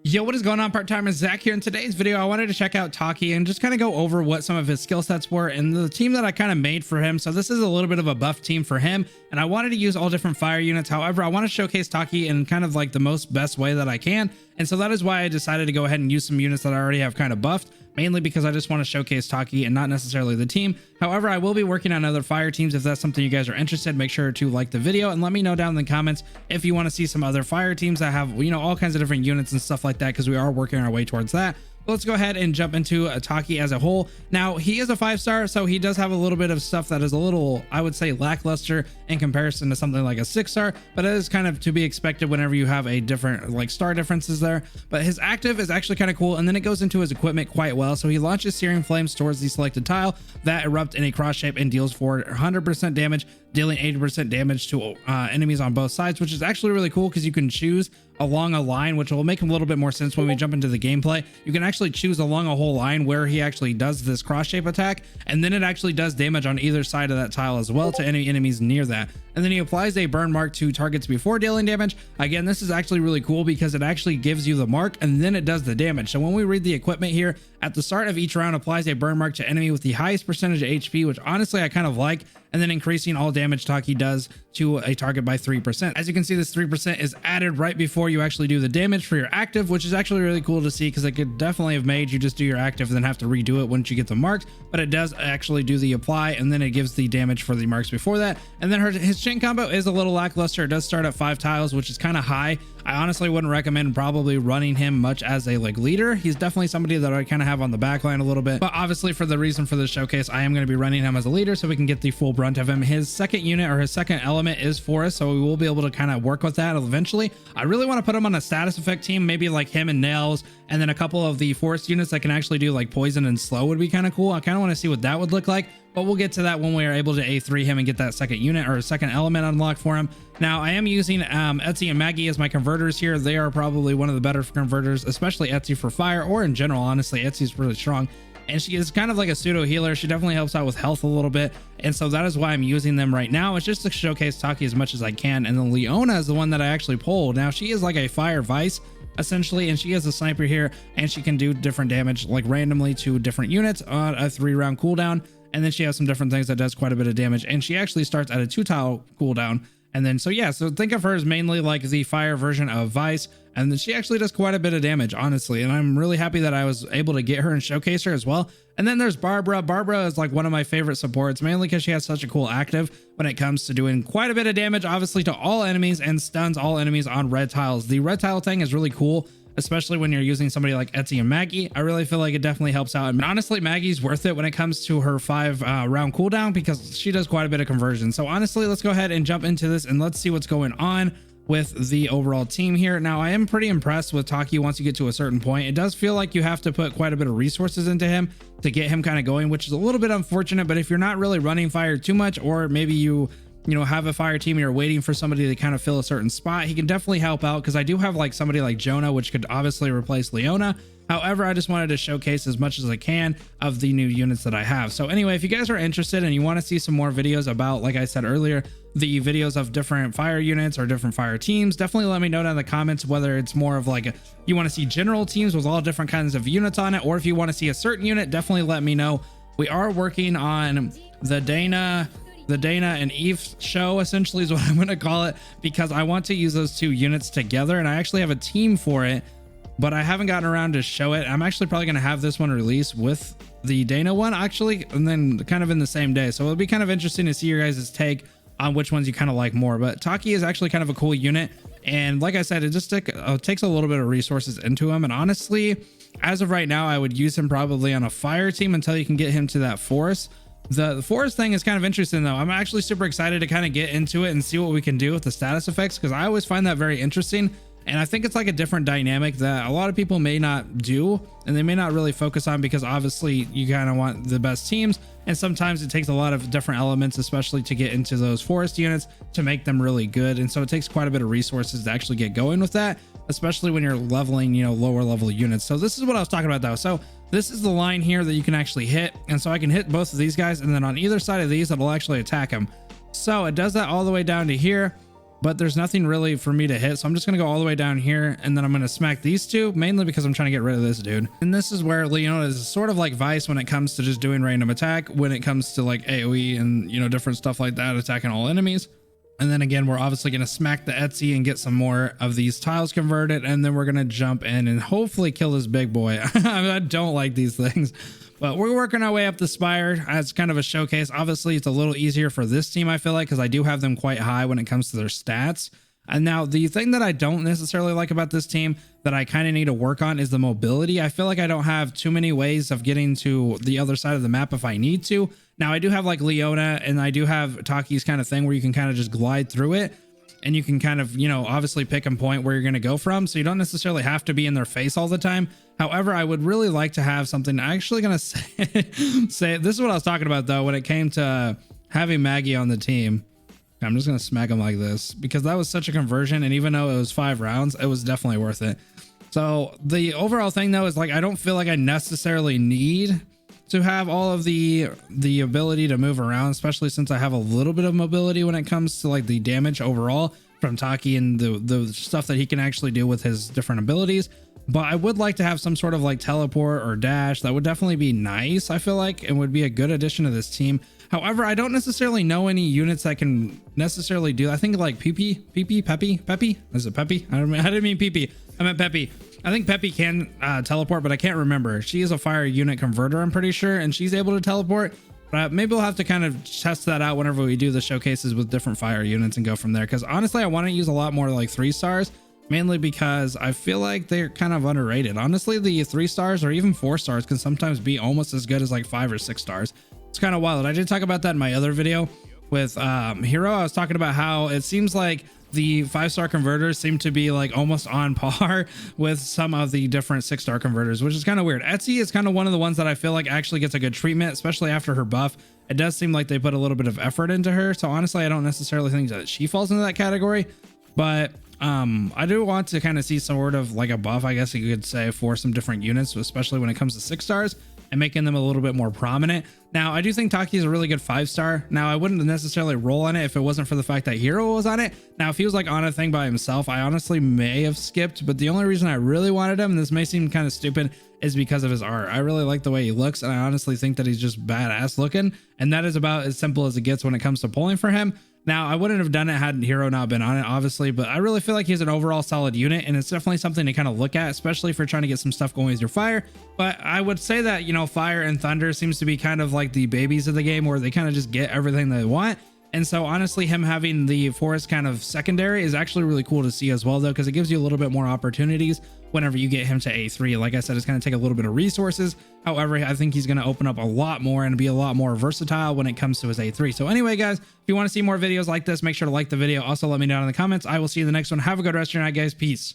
Yo, what is going on? PartTimerZack here. In today's video, I wanted to check out Taki and just kind of go over what some of his skill sets were and the team that I kind of made for him. So this is a little bit of a buff team for him, and I wanted to use all different fire units. However, I want to showcase Taki in kind of like the most best way that I can. And so that is why I decided to go ahead and use some units that I already have kind of buffed, mainly because I just want to showcase Taki and not necessarily the team. However, I will be working on other fire teams. If that's something you guys are interested, make sure to like the video and let me know down in the comments if you want to see some other fire teams that have, you know, all kinds of different units and stuff like that, because we are working our way towards that. Let's go ahead and jump into Taki as a whole. Now, he is a 5-star, so he does have a little bit of stuff that is a little, I would say, lackluster in comparison to something like a 6-star, but it is kind of to be expected whenever you have a different like star differences there. But his active is actually kind of cool, and then it goes into his equipment quite well. So he launches searing flames towards the selected tile that erupt in a cross shape and deals for 100% damage, dealing 80% damage to enemies on both sides, which is actually really cool because you can choose along a line, which will make a little bit more sense when we jump into the gameplay. You can actually choose along a whole line where he actually does this cross shape attack, and then it actually does damage on either side of that tile as well to any enemies near that. And then he applies a burn mark to targets before dealing damage. Again, this is actually really cool because it actually gives you the mark and then it does the damage. So when we read the equipment here, at the start of each round, applies a burn mark to enemy with the highest percentage of HP, which honestly I kind of like, and then increasing all damage Taki does to a target by 3%. As you can see, this 3% is added right before you actually do the damage for your active, which is actually really cool to see because it could definitely have made you just do your active and then have to redo it once you get the marks, but it does actually do the apply and then it gives the damage for the marks before that. And then his chain combo is a little lackluster. It does start at 5 tiles, which is kind of high. I honestly wouldn't recommend probably running him much as a like leader. He's definitely somebody that I kind of have on the back line a little bit, but obviously for the reason for this showcase, I am going to be running him as a leader so we can get the full brunt of him. His second unit or his second element is forest, so we will be able to kind of work with that eventually. I really want to put him on a status effect team, maybe like him and nails, and then a couple of the forest units that can actually do like poison and slow would be kind of cool. I kind of want to see what that would look like, but we'll get to that when we are able to A3 him and get that second unit or second element unlocked for him. Now, I am using Etsy and Maggie as my converters here. They are probably one of the better converters, especially Etsy for fire, or in general, honestly, Etsy's really strong. And she is kind of like a pseudo healer. She definitely helps out with health a little bit. And so that is why I'm using them right now. It's just to showcase Taki as much as I can. And then Leona is the one that I actually pulled. Now, she is like a fire vice, essentially, and she is a sniper here, and she can do different damage like randomly to different units on a 3-round cooldown. And then she has some different things that does quite a bit of damage, and she actually starts at a 2-tile cooldown. And then so yeah, so think of her as mainly like the fire version of Vice, and then she actually does quite a bit of damage, honestly, and I'm really happy that I was able to get her and showcase her as well. And then there's Barbara. Barbara is like one of my favorite supports, mainly because she has such a cool active when it comes to doing quite a bit of damage, obviously, to all enemies, and stuns all enemies on red tiles. The red tile thing is really cool, especially when you're using somebody like Etsy and Maggie. I really feel like it definitely helps out. And honestly, Maggie's worth it when it comes to her 5-round cooldown because she does quite a bit of conversion. So honestly, let's go ahead and jump into this and let's see what's going on with the overall team here. Now, I am pretty impressed with Taki once you get to a certain point. It does feel like you have to put quite a bit of resources into him to get him kind of going, which is a little bit unfortunate. But if you're not really running fire too much, or maybe you know, have a fire team and you're waiting for somebody to kind of fill a certain spot, he can definitely help out, because I do have like somebody like Jonah, which could obviously replace Leona. However, I just wanted to showcase as much as I can of the new units that I have. So anyway, if you guys are interested and you want to see some more videos about, like I said earlier, the videos of different fire units or different fire teams, definitely let me know down in the comments whether it's more of like you want to see general teams with all different kinds of units on it, or if you want to see a certain unit, definitely let me know. We are working on the Dana and Eve show, essentially, is what I'm going to call it, because I want to use those two units together, and I actually have a team for it, but I haven't gotten around to show it. I'm actually probably going to have this one released with the Dana one, actually, and then kind of in the same day. So it'll be kind of interesting to see your guys' take on which ones you kind of like more. But Taki is actually kind of a cool unit, and like I said, it just takes a little bit of resources into him. And honestly, as of right now, I would use him probably on a fire team until you can get him to that forest. The forest thing is kind of interesting, though. I'm actually super excited to kind of get into it and see what we can do with the status effects, because I always find that very interesting. And I think it's like a different dynamic that a lot of people may not do, and they may not really focus on, because obviously you kind of want the best teams, and sometimes it takes a lot of different elements, especially to get into those forest units, to make them really good. And so it takes quite a bit of resources to actually get going with that, especially when you're leveling, you know, lower level units. So this is what I was talking about, though. So this is the line here that you can actually hit, and so I can hit both of these guys, and then on either side of these, it'll actually attack them. So it does that all the way down to here. but there's nothing really for me to hit. So I'm just going to go all the way down here, and then I'm going to smack these two, mainly because I'm trying to get rid of this dude. And this is where Leona is sort of like Vice when it comes to just doing random attack, when it comes to like AoE and, you know, different stuff like that, attacking all enemies. And then again, we're obviously going to smack the Etsy and get some more of these tiles converted. And then we're going to jump in and hopefully kill this big boy. I don't like these things, but we're working our way up the spire as kind of a showcase. Obviously, it's a little easier for this team, I feel like, because I do have them quite high when it comes to their stats. And now the thing that I don't necessarily like about this team that I kind of need to work on is the mobility. I feel like I don't have too many ways of getting to the other side of the map if I need to. Now I do have like Leona, and I do have Taki's kind of thing where you can kind of just glide through it, and you can kind of, you know, obviously pick and point where you're going to go from. So you don't necessarily have to be in their face all the time. However, I would really like to have something. I'm actually going to say this is what I was talking about though, when it came to having Maggie on the team. I'm just going to smack him like this because that was such a conversion. And even though it was 5 rounds, it was definitely worth it. So the overall thing though, is like, I don't feel like I necessarily need to have all of the ability to move around, especially since I have a little bit of mobility when it comes to like the damage overall from Taki and the stuff that he can actually do with his different abilities. But I would like to have some sort of like teleport or dash. That would definitely be nice, I feel like, and would be a good addition to this team. However, I don't necessarily know any units that can necessarily do. I think like Peppy. Is it Peppy? I didn't mean Peppy. I meant Peppy. I think Peppy can teleport, but I can't remember. She is a fire unit converter, I'm pretty sure, and she's able to teleport. But maybe we'll have to kind of test that out whenever we do the showcases with different fire units and go from there. Because honestly, I want to use a lot more like 3 stars, mainly because I feel like they're kind of underrated. Honestly, the 3 stars or even 4 stars can sometimes be almost as good as like 5 or 6 stars. It's kind of wild. I did talk about that in my other video with Hero. I was talking about how it seems like the 5-star converters seem to be like almost on par with some of the different 6-star converters, which is kind of weird. Etsy is kind of one of the ones that I feel like actually gets a good treatment, especially after her buff. It does seem like they put a little bit of effort into her. So honestly, I don't necessarily think that she falls into that category, but I do want to kind of see sort of like a buff, I guess you could say, for some different units, especially when it comes to 6 stars and making them a little bit more prominent. Now, I do think Taki is a really good 5-star. Now, I wouldn't necessarily roll on it if it wasn't for the fact that Hero was on it. Now, if he was like on a thing by himself, I honestly may have skipped, but the only reason I really wanted him, and this may seem kind of stupid, is because of his art. I really like the way he looks, and I honestly think that he's just badass looking, and that is about as simple as it gets when it comes to pulling for him. Now, I wouldn't have done it had Hero not been on it, obviously, but I really feel like he's an overall solid unit, and it's definitely something to kind of look at, especially if you're trying to get some stuff going with your fire. But I would say that, you know, fire and thunder seems to be kind of like the babies of the game, where they kind of just get everything they want. And so honestly, him having the forest kind of secondary is actually really cool to see as well, though, because it gives you a little bit more opportunities whenever you get him to A3. Like I said, it's going to take a little bit of resources. However, I think he's going to open up a lot more and be a lot more versatile when it comes to his A3. So anyway, guys, if you want to see more videos like this, make sure to like the video. Also, let me know in the comments. I will see you in the next one. Have a good rest of your night, guys. Peace.